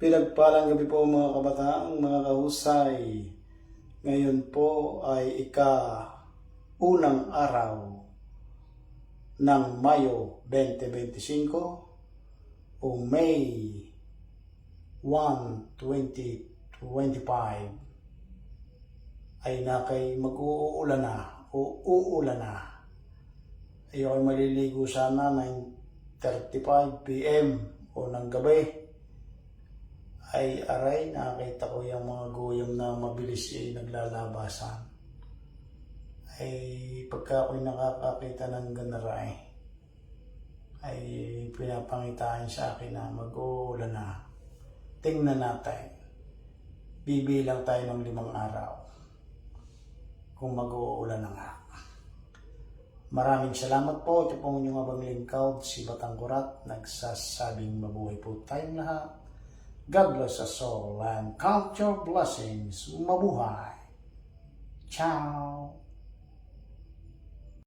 Pinagpalang gabi po mga kabataan, mga kahusay. Ngayon po ay unang araw ng Mayo 2025 o May 1, 2025 ay nakay mag-uulan na o uulan na. Ayo'y maliligo sana 9:35 PM o ng gabi. Ay aray, nakita ko yung mga guyong na mabilis naglalabasan. Ay pagka ako'y nakakakita ng ganaray, ay pinapangitain sa akin na mag-uulan na. Tingnan natin, bibilang tayo ng 5 araw kung mag-uulan na nga. Maraming salamat po. Ito po inyong abang lingkod, si Batang Kurat, nagsasabing mabuhay po tayong lahat. God bless us all and count your blessings. Mabuhay. Ciao.